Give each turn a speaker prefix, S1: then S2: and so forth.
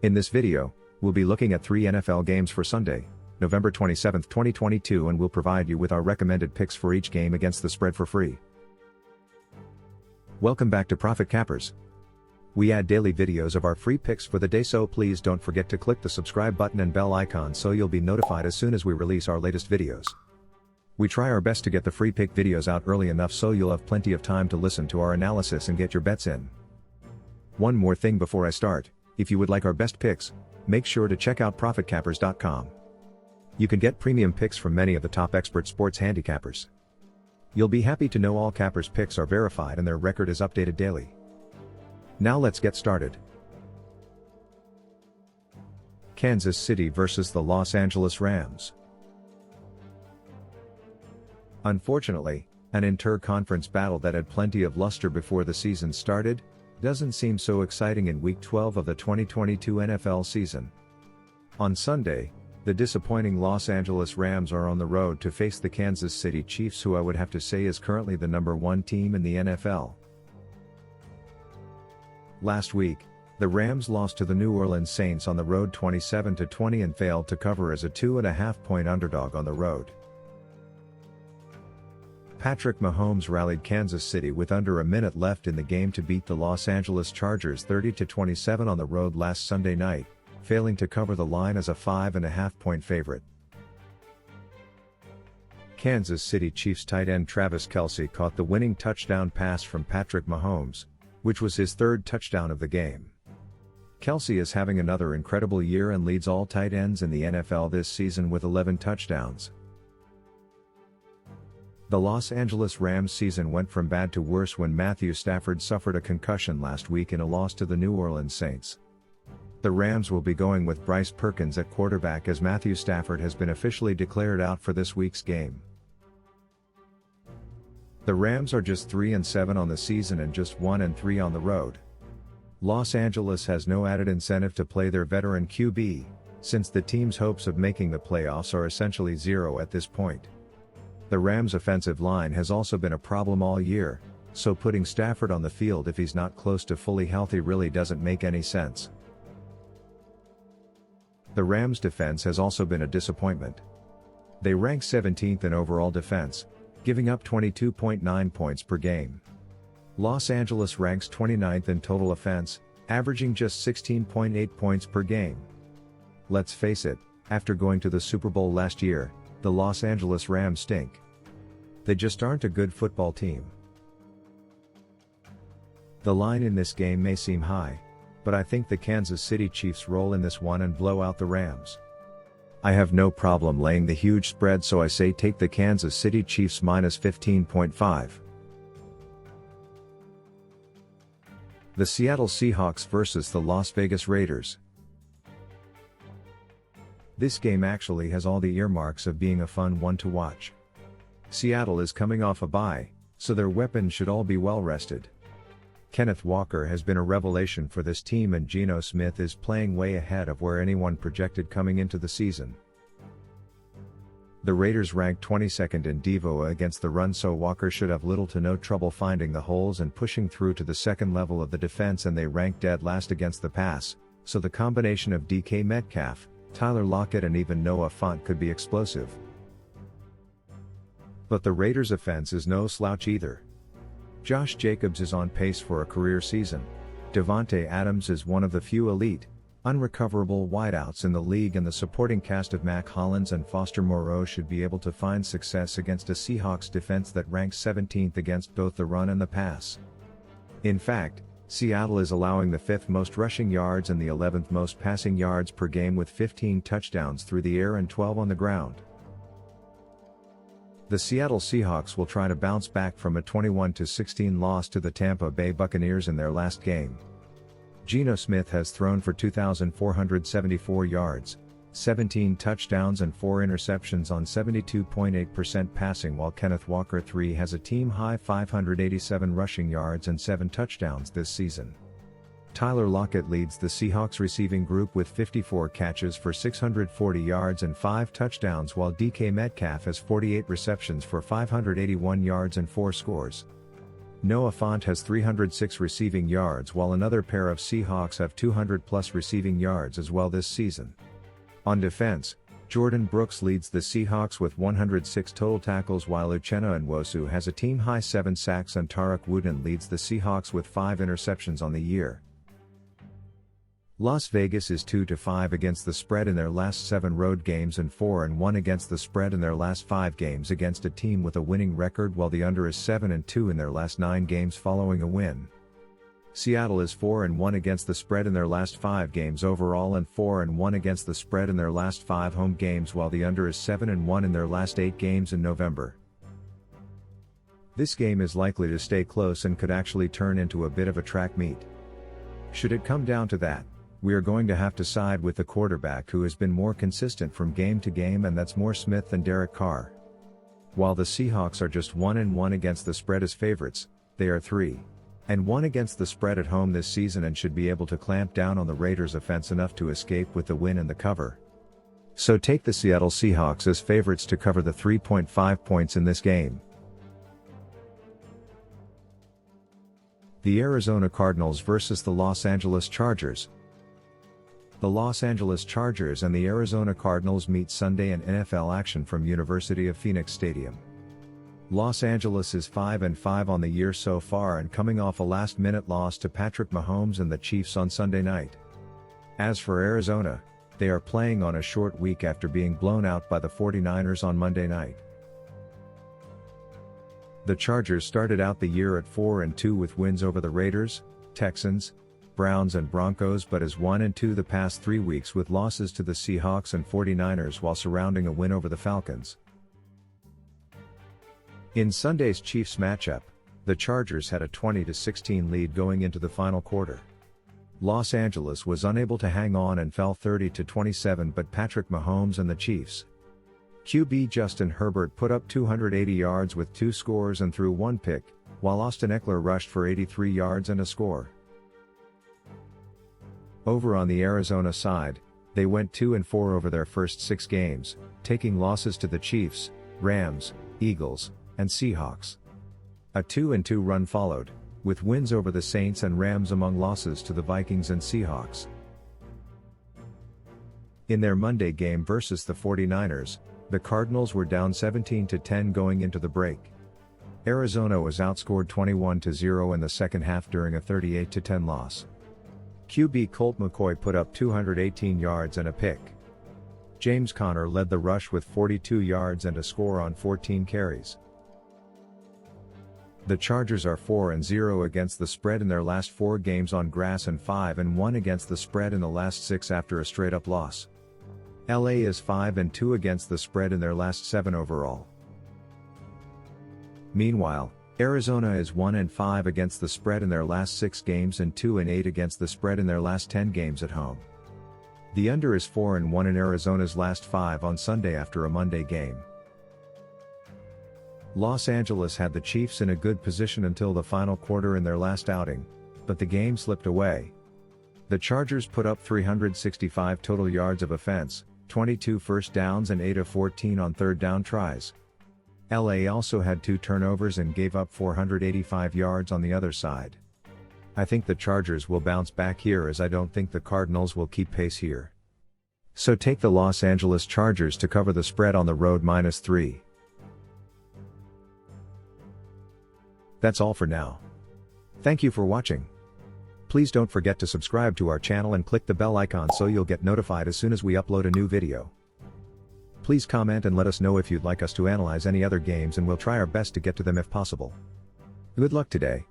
S1: In this video, we'll be looking at 3 NFL games for Sunday, November 27, 2022, and we'll provide you with our recommended picks for each game against the spread for free. Welcome back to Profit Cappers. We add daily videos of our free picks for the day, so please don't forget to click the subscribe button and bell icon so you'll be notified as soon as we release our latest videos. We try our best to get the free pick videos out early enough so you'll have plenty of time to listen to our analysis and get your bets in. One more thing before I start, if you would like our best picks, make sure to check out ProfitCappers.com. You can get premium picks from many of the top expert sports handicappers. You'll be happy to know all cappers' picks are verified and their record is updated daily. Now let's get started. Kansas City versus the Los Angeles Rams. Unfortunately, an inter-conference battle that had plenty of luster before the season started doesn't seem so exciting in Week 12 of the 2022 NFL season. On Sunday, the disappointing Los Angeles Rams are on the road to face the Kansas City Chiefs, who I would have to say is currently the number 1 team in the NFL. Last week, the Rams lost to the New Orleans Saints on the road 27-20 and failed to cover as a 2.5-point underdog on the road. Patrick Mahomes rallied Kansas City with under a minute left in the game to beat the Los Angeles Chargers 30-27 on the road last Sunday night, failing to cover the line as a 5.5-point favorite. Kansas City Chiefs tight end Travis Kelce caught the winning touchdown pass from Patrick Mahomes, which was his third touchdown of the game. Kelce is having another incredible year and leads all tight ends in the NFL this season with 11 touchdowns. The Los Angeles Rams season went from bad to worse when Matthew Stafford suffered a concussion last week in a loss to the New Orleans Saints. The Rams will be going with Bryce Perkins at quarterback as Matthew Stafford has been officially declared out for this week's game. The Rams are just 3-7 on the season and just 1-3 on the road. Los Angeles has no added incentive to play their veteran QB, since the team's hopes of making the playoffs are essentially zero at this point. The Rams' offensive line has also been a problem all year, so putting Stafford on the field if he's not close to fully healthy really doesn't make any sense. The Rams' defense has also been a disappointment. They rank 17th in overall defense, giving up 22.9 points per game. Los Angeles ranks 29th in total offense, averaging just 16.8 points per game. Let's face it, after going to the Super Bowl last year, the Los Angeles Rams stink. They just aren't a good football team. The line in this game may seem high, but I think the Kansas City Chiefs roll in this one and blow out the Rams. I have no problem laying the huge spread, so I say take the Kansas City Chiefs minus 15.5. The Seattle Seahawks versus the Las Vegas Raiders. This game actually has all the earmarks of being a fun one to watch. Seattle is coming off a bye, so their weapons should all be well rested. Kenneth Walker has been a revelation for this team and Geno Smith is playing way ahead of where anyone projected coming into the season. The Raiders rank 22nd in DVOA against the run, so Walker should have little to no trouble finding the holes and pushing through to the second level of the defense, and they rank dead last against the pass, so the combination of DK Metcalf, Tyler Lockett and even Noah Fant could be explosive. But the Raiders' offense is no slouch either. Josh Jacobs is on pace for a career season. Devontae Adams is one of the few elite, unrecoverable wideouts in the league, and the supporting cast of Mac Hollins and Foster Moreau should be able to find success against a Seahawks defense that ranks 17th against both the run and the pass. In fact, Seattle is allowing the 5th most rushing yards and the 11th most passing yards per game with 15 touchdowns through the air and 12 on the ground. The Seattle Seahawks will try to bounce back from a 21-16 loss to the Tampa Bay Buccaneers in their last game. Geno Smith has thrown for 2,474 yards, 17 touchdowns and 4 interceptions on 72.8% passing, while Kenneth Walker III has a team-high 587 rushing yards and 7 touchdowns this season. Tyler Lockett leads the Seahawks receiving group with 54 catches for 640 yards and 5 touchdowns, while DK Metcalf has 48 receptions for 581 yards and 4 scores. Noah Fant has 306 receiving yards while another pair of Seahawks have 200+ receiving yards as well this season. On defense, Jordan Brooks leads the Seahawks with 106 total tackles while Uchenna Nwosu has a team-high 7 sacks and Tarek Wooden leads the Seahawks with 5 interceptions on the year. Las Vegas is 2-5 against the spread in their last 7 road games and 4-1 against the spread in their last 5 games against a team with a winning record, while the under is 7-2 in their last 9 games following a win. Seattle is 4-1 against the spread in their last 5 games overall and 4-1 against the spread in their last 5 home games, while the under is 7-1 in their last 8 games in November. This game is likely to stay close and could actually turn into a bit of a track meet. Should it come down to that, we are going to have to side with the quarterback who has been more consistent from game to game, and that's more Smith than Derek Carr. While the Seahawks are just 1-1 against the spread as favorites, they are 3-1 against the spread at home this season and should be able to clamp down on the Raiders' offense enough to escape with the win and the cover. So take the Seattle Seahawks as favorites to cover the 3.5 points in this game. The Arizona Cardinals versus the Los Angeles Chargers. The Los Angeles Chargers and the Arizona Cardinals meet Sunday in NFL action from University of Phoenix Stadium. Los Angeles is 5-5 on the year so far and coming off a last-minute loss to Patrick Mahomes and the Chiefs on Sunday night. As for Arizona, they are playing on a short week after being blown out by the 49ers on Monday night. The Chargers started out the year at 4-2 with wins over the Raiders, Texans, Browns and Broncos, but is 1-2 the past 3 weeks with losses to the Seahawks and 49ers while surrounding a win over the Falcons. In Sunday's Chiefs matchup, the Chargers had a 20-16 lead going into the final quarter. Los Angeles was unable to hang on and fell 30-27, but Patrick Mahomes and the Chiefs' QB Justin Herbert put up 280 yards with 2 scores and threw 1 pick, while Austin Eckler rushed for 83 yards and a score. Over on the Arizona side, they went 2-4 over their first 6 games, taking losses to the Chiefs, Rams, Eagles, and Seahawks. A 2-2 run followed, with wins over the Saints and Rams among losses to the Vikings and Seahawks. In their Monday game versus the 49ers, the Cardinals were down 17-10 going into the break. Arizona was outscored 21-0 in the second half during a 38-10 loss. QB Colt McCoy put up 218 yards and a pick. James Conner led the rush with 42 yards and a score on 14 carries. The Chargers are 4-0 against the spread in their last 4 games on grass and 5-1 against the spread in the last 6 after a straight-up loss. LA is 5-2 against the spread in their last 7 overall. Meanwhile, Arizona is 1-5 against the spread in their last 6 games and 2-8 against the spread in their last 10 games at home. The under is 4-1 in Arizona's last 5 on Sunday after a Monday game. Los Angeles had the Chiefs in a good position until the final quarter in their last outing, but the game slipped away. The Chargers put up 365 total yards of offense, 22 first downs and 8 of 14 on third down tries. LA also had 2 turnovers and gave up 485 yards on the other side. I think the Chargers will bounce back here, as I don't think the Cardinals will keep pace here. So take the Los Angeles Chargers to cover the spread on the road -3. That's all for now. Thank you for watching. Please don't forget to subscribe to our channel and click the bell icon so you'll get notified as soon as we upload a new video. Please comment and let us know if you'd like us to analyze any other games, and we'll try our best to get to them if possible. Good luck today.